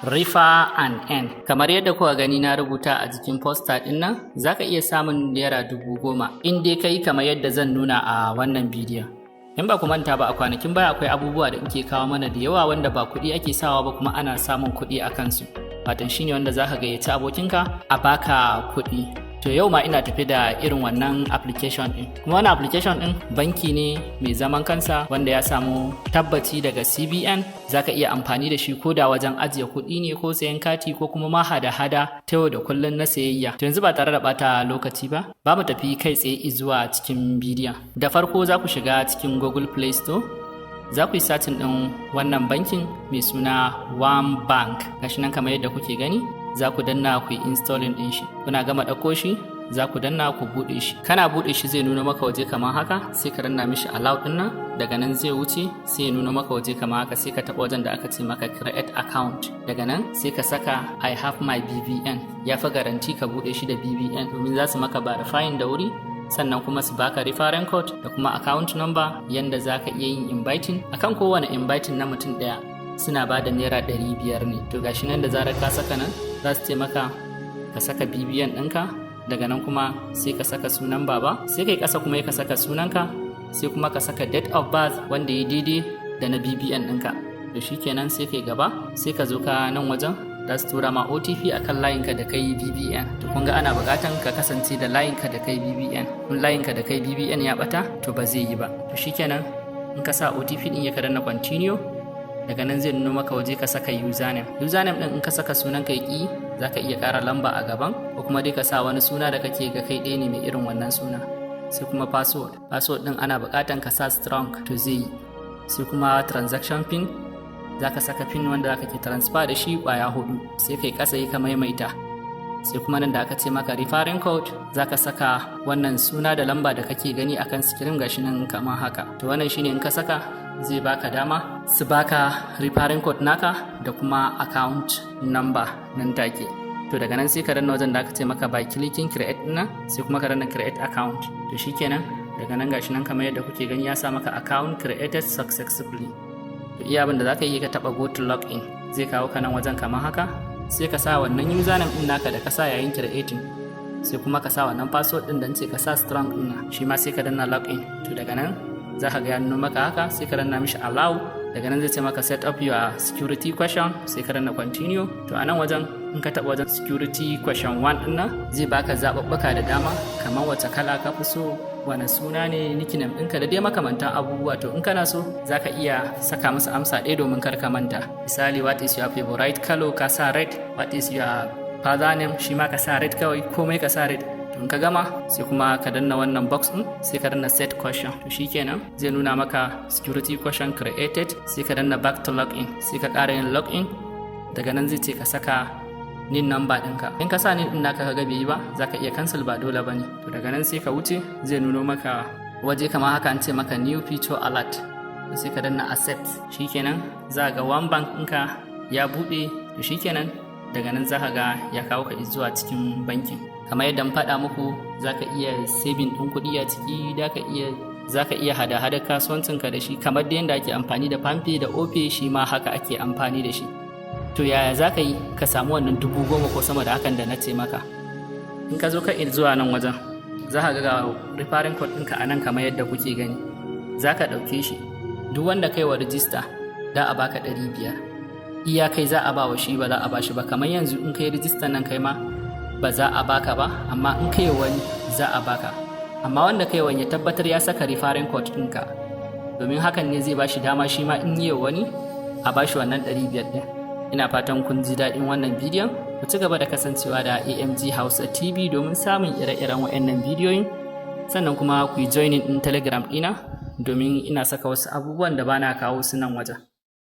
Refer and earn. Kamar yadda kuka gani na rubuta a jikin poster din nan, zaka iya samun naira 10,000 in dai kai kamar yadda zan nuna a wannan bidiyon. In ba ku manta ba, a kwanakin baya akwai abubuwa da ke kawo mana da yawa wanda ba kuɗi ake sawa ba kuma ana samun kuɗi a kansu. Fatan shine wanda zaka gayyaci abokinka a baka kuɗi. To yau ma ina tafi da irin wannan application din. Kuma wannan application din banki ne mai zaman kansa wanda ya samu tabbaci daga CBN. Zaka iya amfani da shi koda wajen ajiye kuɗi ne ko sayan kati ko kuma ma hada-hada ta yau da kullun na sayayya. To yanzu ba tare da bata lokaci ba mu tafi kai tsaye zuwa cikin bidiyon. Da farko za ku shiga cikin Google Play Store. Za ku yi satin ɗin wannan bankin mai suna OneBank. Gashi nan kamar yadda kuke gani. Za ku danna ku yi installing din shi. Kuna gama ɗauko shi za ku danna ku buɗe shi. Kana buɗe shi zai nuna maka waje kamar haka, sai ka danna mishi allow din nan, daga nan zai wuce sai ya nuna maka waje kamar haka, sai ka taɓa wajen da aka ce maka create account. Daga nan sai ka saka I have my BVN. Ya fi garanti ka buɗe shi da BVN domin za su maka verifying da wuri, sannan kuma su baka referral code da kuma account number yanda za ka iya yin inviting. Akan kowane inviting na mutum ɗaya suna ba da naira 500 ne. To gashi nan da zarar ka saka nan za su taimaka ka saka BVN ɗinka, daga nan kuma sai ka saka sunan baba, sai kai ƙasa kuma ka saka sunanka, sai kuma ka saka date of birth wanda ya daidai da na BVN ɗinka. To shikenan sai kai gaba, sai ka zo ka nan wajen za su tura ma OTP akan layinka da kai BVN. To kun ga ana buƙatan ka kasance da layinka da kai BVN. In layinka da kai BVN ya ɓata to ba zai yi ba. To shikenan in ka sa OTP ɗin ya kadanna continue. Daga nan zai nuna maka waje ka saka username din in ka saka sunan ka yi zaka iya ƙara lamba a gaban, ko kuma dai ka sa wani suna da kake ga kai ɗaya ne mai irin wannan suna. Sai kuma password din ana buƙatan ka sa strong to zai yi. Sai kuma transaction pin, zaka saka pin wanda zaka ke transfer da shi ƙwaya 4, sai kai ƙasa yi ka maimaita. Sai kuma nan da aka ce maka referral code, zaka saka wannan suna da lamba da kake gani akan screen gashi nan kamar haka. To wannan shine in ka saka zai baka dama su baka referral code naka da kuma account number nan take. To daga nan sai ka danna wajen da aka ce maka by clicking create din nan, sai kuma ka danna create account. To shikenan daga nan gashi nan kamar yadda kuke gani ya sa maka account created successfully. To iya abin da zaka yi ka taba go to login, zai kawo ka nan wajen kamar haka, sai ka sa wannan username din naka da ka sa yayin creating, sai kuma ka sa wannan password din da ce ka sa strong din nan, shi ma sai ka danna login. To daga nan za ka ga ya nuna maka haka, sai ka danna mishi allow. Daga nan zai ce maka set up your security question, sai ka danna continue. To a nan wajen in ka taɓa wajen security question 1 din nan, zai baka zaɓuɓɓuka da dama kamar wace kala ka fi so, wani suna ne, nickname ɗinka da dai makamantan abubuwa. To in kana so za ka iya saka musu amsa ɗaya domin kar ka manta. Misali, what is your favorite color, ka sa red. What is your father name, shi ma ka sa red kawai, komai ka sa red. In ka gama sai kuma ka danna wannan box din, sai ka danna set question. To shikenan zai nuna maka security question created, sai ka danna back to login, sai ka ƙara yin login. Daga nan zai ce ka saka nin number ɗinka. In ka sa nin ɗin naka ka ga bai yi ba, za ka iya cancel, ba dole bane. To daga nan sai ka wuce, zai nuno maka waje kamar haka, an ce maka new feature alert, sai ka danna accept. Shikenan za ga OneBank ɗinka ya buɗe. To shikenan daga nan za ka ga ya kawo ka zuwa cikin bankin. Kamar yadda mun faɗa muku, za ka iya saving ɗin kuɗi a ciki, za ka iya hada-hada kasuwancinka da shi, kamar da yadda ake amfani da Pampe da Ope, shi ma haka ake amfani da shi. To yaya za ka yi ka samu wannan 10,000 ko sama da hakan da na ce maka? In ka zo ka zuwa nan wajen, za ka ga referral code ɗinka a nan kamar yadda kuke gani. Za ka ɗauke shi, duk wanda kai wa rijista da a baka 500. Iya kai za a ba wa shi, ba za a ba shi ba. Kamar yanzu in kai rijistan nan kai ma ba za a baka ba, amma in kai wani za a baka. Amma wanda kai wani ya tabbatar ya saka referral code ɗinka, domin hakan ne zai bashi dama shi ma in yi wani a bashi wannan 500 ɗin. Ina fatan kun ji daɗin wannan bidiyon. Ku ci gaba da kasancewa da AMG Hausa TV domin samun ire-iren waɗannan bidiyoyin. Sannan kuma ku yi joining ɗin Telegram ɗina domin ina saka wasu abubuwan da bana kawo su nan wajen.